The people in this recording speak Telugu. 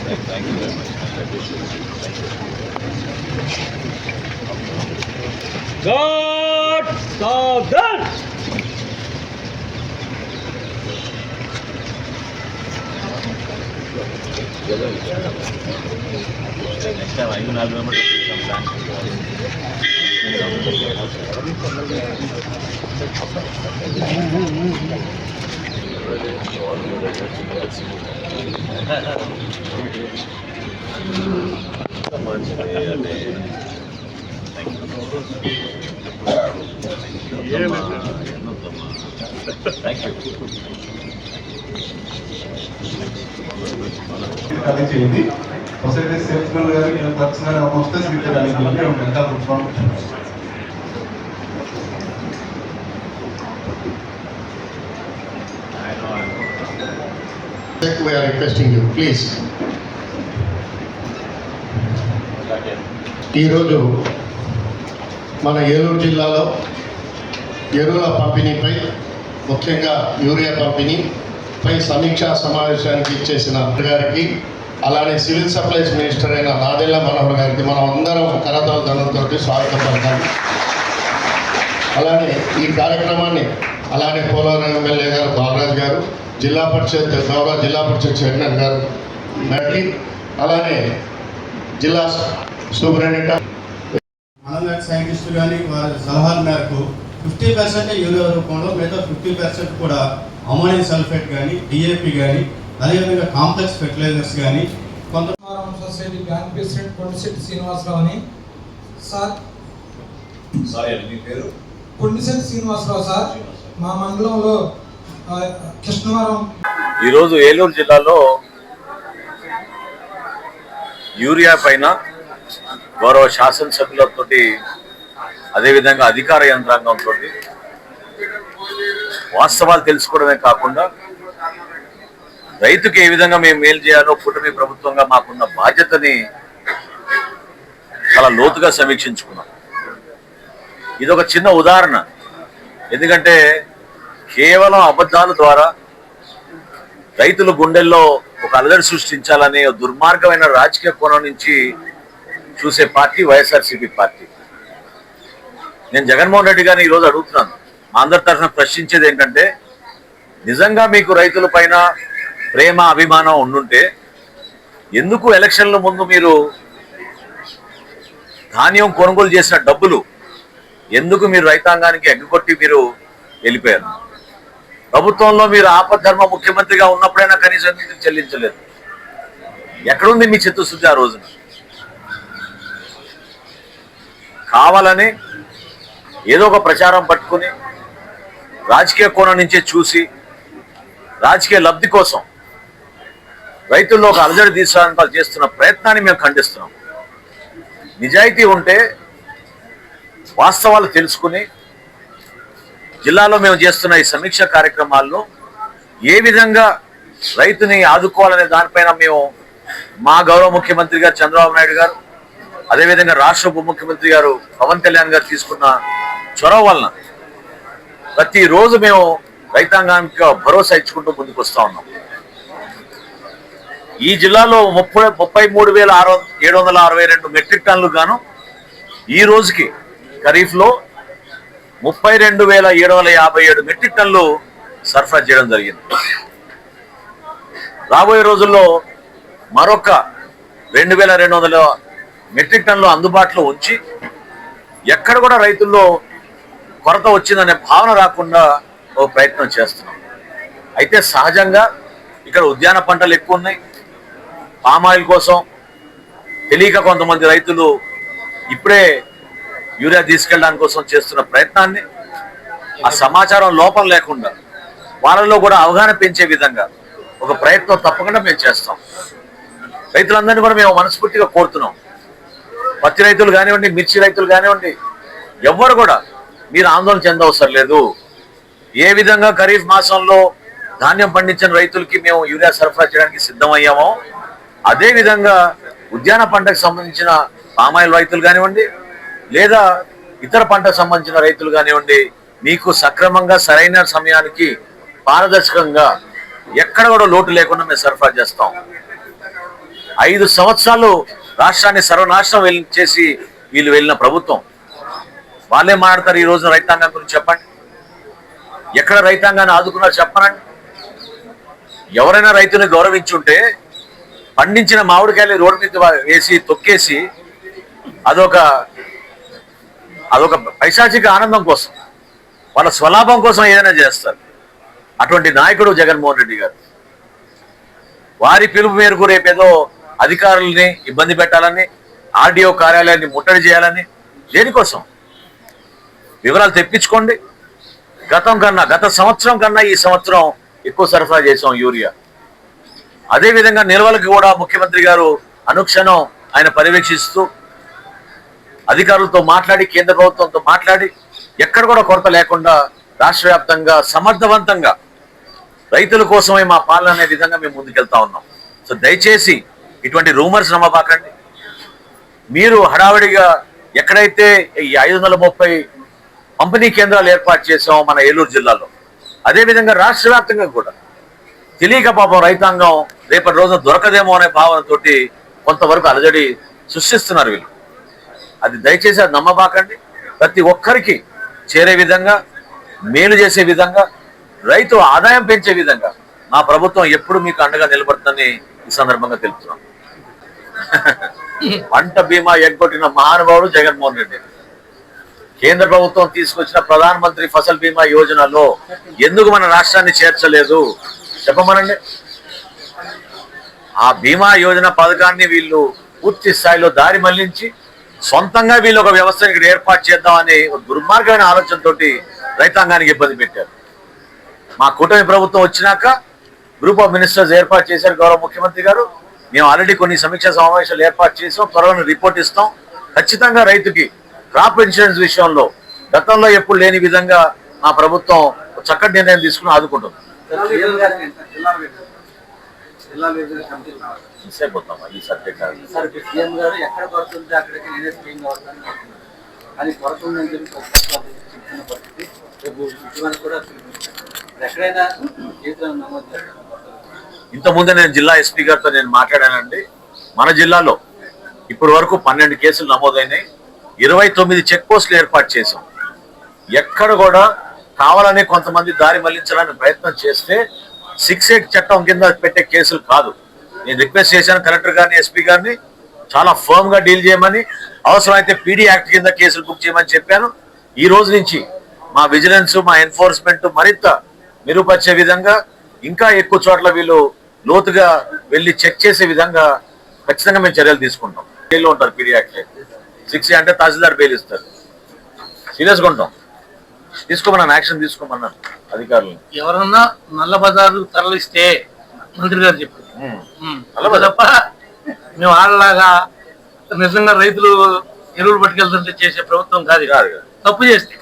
Thank you very much. I appreciate it. Thank you. God Sagan! Next time I will remember to take some plans for you. Thank you. అది చేయండి సొసైటీ సేల్స్మెన్ గారు పర్సనల్ వస్తే స్వీకరించడానికి mental We are requesting you, please. ఈరోజు మన ఏలూరు జిల్లాలో ఎరువుల పంపిణీపై ముఖ్యంగా యూరియా పంపిణీపై సమీక్షా సమావేశానికి ఇచ్చేసిన గారికి అలానే సివిల్ సప్లైస్ మినిస్టర్ అయిన నాదెళ్ల మనోహర్ గారికి మనం అందరం కరతాల దండంతో స్వాగతం పలకాలి. అలానే ఈ కార్యక్రమాన్ని అలానే పోలవరం ఎమ్మెల్యే గారు బాలరాజ్ గారు, గౌరవ జిల్లా పరిషత్ చైర్మన్ గారు నటి, అలానే జిల్లా సూపరింటెండెంట్ మనలాంటి సైంటిస్టులు కానీ వారి సలహాల మేరకు 50% యూరియా రూపంలో మిగతా 50% కూడా అమోనియం సల్ఫేట్ కానీ డిఏపి కానీ అదేవిధంగా కాంప్లెక్స్ ఫెర్టిలైజర్స్ కానీ కొంత సొసైటీ బ్యాంక్ ప్రెసిడెంట్ కొండశెట్టి శ్రీనివాసరావు అని సార్. మీ పేరు? కొండశెట్టి శ్రీనివాసరావు సార్. మా మండలంలో కృష్ణవరం. ఈరోజు ఏలూరు జిల్లాలో యూరియా పైన గౌరవ శాసనసభ్యులతో అదేవిధంగా అధికార యంత్రాంగంతో వాస్తవాలు తెలుసుకోవడమే కాకుండా రైతుకి ఏ విధంగా మేము మేలు చేయాలో కూటమి ప్రభుత్వంగా మాకున్న బాధ్యతని చాలా లోతుగా సమీక్షించుకున్నాం. ఇది ఒక చిన్న ఉదాహరణ. ఎందుకంటే కేవలం అబద్ధాల ద్వారా రైతుల గుండెల్లో ఒక అలజడి సృష్టించాలనే దుర్మార్గమైన రాజకీయ కోణం నుంచి చూసే పార్టీ వైఎస్ఆర్సీపీ పార్టీ. నేను జగన్మోహన్ రెడ్డి గారిని ఈరోజు అడుగుతున్నాను, మా అందరి తరఫున ప్రశ్నించేది ఏంటంటే, నిజంగా మీకు రైతుల పైన ప్రేమ అభిమానం ఉండుంటే ఎందుకు ఎలక్షన్ల ముందు మీరు ధాన్యం కొనుగోలు చేసిన డబ్బులు ఎందుకు మీరు రైతాంగానికి ఎగ్గకొట్టి మీరు వెళ్ళిపోయారు? ప్రభుత్వంలో మీరు ఆపద్ధర్మ ముఖ్యమంత్రిగా ఉన్నప్పుడైనా కనీసం చెల్లించలేదు. ఎక్కడుంది మీ చిత్తశుద్ధి ఆ రోజున? కావాలని ఏదో ఒక ప్రచారం పట్టుకుని రాజకీయ కోణం నుంచే చూసి రాజకీయ లబ్ధి కోసం రైతుల్లో ఒక అలజడి తీసుకోవడానికి వాళ్ళు చేస్తున్న ప్రయత్నాన్ని మేము ఖండిస్తున్నాం. నిజాయితీ ఉంటే వాస్తవాలు తెలుసుకుని జిల్లాలో మేము చేస్తున్న ఈ సమీక్ష కార్యక్రమాల్లో ఏ విధంగా రైతుని ఆదుకోవాలనే దానిపైన మేము మా గౌరవ ముఖ్యమంత్రి గారు చంద్రబాబు నాయుడు గారు, అదేవిధంగా రాష్ట్ర ఉప ముఖ్యమంత్రి గారు పవన్ కళ్యాణ్ గారు తీసుకున్న చొరవ వలన ప్రతిరోజు మేము రైతాంగానికి భరోసా ఇచ్చుకుంటూ ముందుకు వస్తూ ఉన్నాం. ఈ జిల్లాలో 33,762 మెట్రిక్ టన్నులు గాను ఈ రోజుకి ఖరీఫ్లో 32,757 మెట్రిక్ టన్నులు సరఫరా చేయడం జరిగింది. రాబోయే రోజుల్లో మరొక 2,200 మెట్రిక్ టన్నులు అందుబాటులో ఉంచి ఎక్కడ కూడా రైతుల్లో కొరత వచ్చిందనే భావన రాకుండా ఓ ప్రయత్నం చేస్తున్నాం. అయితే సహజంగా ఇక్కడ ఉద్యాన పంటలు ఎక్కువ ఉన్నాయి. పామాయిల్ కోసం తెలియక కొంతమంది రైతులు ఇప్పుడే యూరియా తీసుకెళ్ళడానికి కోసం చేస్తున్న ప్రయత్నాన్ని ఆ సమాచారం లోపం లేకుండా వాళ్ళలో కూడా అవగాహన పెంచే విధంగా ఒక ప్రయత్నం తప్పకుండా మేము చేస్తాం. రైతులందరినీ కూడా మేము మనస్ఫూర్తిగా కోరుతున్నాం. పత్తి రైతులు కానివ్వండి, మిర్చి రైతులు కానివ్వండి, ఎవ్వరు కూడా మీరు ఆందోళన చెందవసరం లేదు. ఏ విధంగా ఖరీఫ్ మాసంలో ధాన్యం పండించిన రైతులకి మేము యూరియా సరఫరా చేయడానికి సిద్ధమయ్యామో అదేవిధంగా ఉద్యాన పంటకు సంబంధించిన పామాయిల్ రైతులు కానివ్వండి లేదా ఇతర పంటకు సంబంధించిన రైతులు కానివ్వండి, మీకు సక్రమంగా సరైన సమయానికి పారదర్శకంగా ఎక్కడ కూడా లోటు లేకుండా మేము సరఫరా చేస్తాం. 5 సంవత్సరాలు రాష్ట్రాన్ని సర్వనాశనం చేసి వీళ్ళు వెళ్ళిన ప్రభుత్వం. వాళ్ళే మాట్లాడతారు ఈ రోజున రైతాంగం గురించి. చెప్పండి, ఎక్కడ రైతాంగాన్ని ఆదుకున్నారు చెప్పనండి. ఎవరైనా రైతుని గౌరవించుంటే పండించిన మామిడికాయలు రోడ్డు మీద వేసి తొక్కేసి అదొక పైశాచిక ఆనందం కోసం, వాళ్ళ స్వలాభం కోసం ఏదైనా చేస్తారు. అటువంటి నాయకుడు జగన్మోహన్ రెడ్డి గారు. వారి పిలుపు మేరకు రేపేదో అధికారుల్ని ఇబ్బంది పెట్టాలని, ఆర్డీఓ కార్యాలయాన్ని ముట్టడి చేయాలని, దేనికోసం? వివరాలు తెప్పించుకోండి. గత సంవత్సరం కన్నా ఈ సంవత్సరం ఎక్కువ సరఫరా చేసాం యూరియా. అదేవిధంగా నిల్వలకు కూడా ముఖ్యమంత్రి గారు అనుక్షణం ఆయన పర్యవేక్షిస్తూ అధికారులతో మాట్లాడి, కేంద్ర ప్రభుత్వంతో మాట్లాడి ఎక్కడ కూడా కొరత లేకుండా రాష్ట్ర వ్యాప్తంగా సమర్థవంతంగా రైతుల కోసమే మా పాలన అనే విధంగా మేము ముందుకెళ్తా ఉన్నాం. సో దయచేసి ఇటువంటి రూమర్స్ నమ్మబాకండి. మీరు హడావిడిగా ఎక్కడైతే ఈ 530 పంపిణీ కేంద్రాలు ఏర్పాటు చేసామో మన ఏలూరు జిల్లాలో, అదేవిధంగా రాష్ట్ర వ్యాప్తంగా కూడా తెలియక పాపం రైతాంగం రేపటి రోజున దొరకదేమో అనే భావనతోటి కొంతవరకు అలజడి సృష్టిస్తున్నారు వీళ్ళు. అది దయచేసి అది నమ్మబాకండి. ప్రతి ఒక్కరికి చేరే విధంగా, మేలు చేసే విధంగా, రైతు ఆదాయం పెంచే విధంగా మా ప్రభుత్వం ఎప్పుడు మీకు అండగా నిలబడుతుందని ఈ సందర్భంగా తెలుపుతున్నాం. పంట బీమా ఎగ్గొట్టిన మహానుభావుడు జగన్మోహన్ రెడ్డి. కేంద్ర ప్రభుత్వం తీసుకొచ్చిన ప్రధాన మంత్రి ఫసల్ బీమా యోజనలో ఎందుకు మన రాష్ట్రాన్ని చేర్చలేదు చెప్పమనండి. ఆ బీమా యోజన పథకాన్ని వీళ్ళు పూర్తి స్థాయిలో దారి మళ్లించి సొంతంగా వీళ్ళు ఒక వ్యవస్థను ఇక్కడ ఏర్పాటు చేద్దామని దుర్మార్గమైన ఆలోచనతోటి రైతాంగానికి ఇబ్బంది పెట్టారు. మా కూటమి ప్రభుత్వం వచ్చినాక గ్రూప్ ఆఫ్ మినిస్టర్స్ ఏర్పాటు చేశారు గౌరవ ముఖ్యమంత్రి గారు. మేము ఆల్రెడీ కొన్ని సమీక్షా సమావేశాలు ఏర్పాటు చేసాం. త్వరలో రిపోర్ట్ ఇస్తాం. ఖచ్చితంగా రైతుకి క్రాప్ ఇన్సూరెన్స్ విషయంలో గతంలో ఎప్పుడు లేని విధంగా మా ప్రభుత్వం చక్కటి నిర్ణయం తీసుకుని ఆదుకుంటుంది. ఈ సబ్జెక్ట్ ఇంతకుముందే నేను జిల్లా ఎస్పీ గారితో నేను మాట్లాడానండి. మన జిల్లాలో ఇప్పటి వరకు 12 కేసులు నమోదైనాయి. 29 చెక్ పోస్టులు ఏర్పాటు చేశాం. ఎక్కడ కూడా కావాలని కొంతమంది దారి మళ్లించడానికి ప్రయత్నం చేస్తే 6(8) చట్టం కింద పెట్టే కేసులు కాదు. నేను రిక్వెస్ట్ చేశాను కలెక్టర్ గారిని, ఎస్పీ గారిని చాలా ఫర్మ్ గా డీల్ చేయమని, అవసరమైతే పీడీ యాక్ట్ కింద కేసులు బుక్ చేయమని చెప్పాను. ఈ రోజు నుంచి మా విజిలెన్స్, మా ఎన్ఫోర్స్మెంట్ మరింత మెరుగుపరిచే విధంగా, ఇంకా ఎక్కువ చోట్ల వీళ్ళు లోతుగా వెళ్ళి చెక్ చేసే విధంగా ఖచ్చితంగా మేము చర్యలు తీసుకుంటాం. జైల్లో ఉంటారు పీడీ యాక్ట్ 6 అంటే తహసీల్దార్ బెయిల్ ఇస్తారు. సీరియస్గా ఉంటాం. తీసుకోమన్నాను, యాక్షన్ తీసుకోమన్నాను అధికారులు. ఎవరన్నా నల్ల బజారు తరలిస్తే మంత్రి గారు చెప్పారు తప్ప మేము వాళ్ళలాగా నిజంగా రైతులు ఎరువులు పట్టుకెళ్తుంటే చేసే ప్రభుత్వం కాదు. తప్పు చేస్తే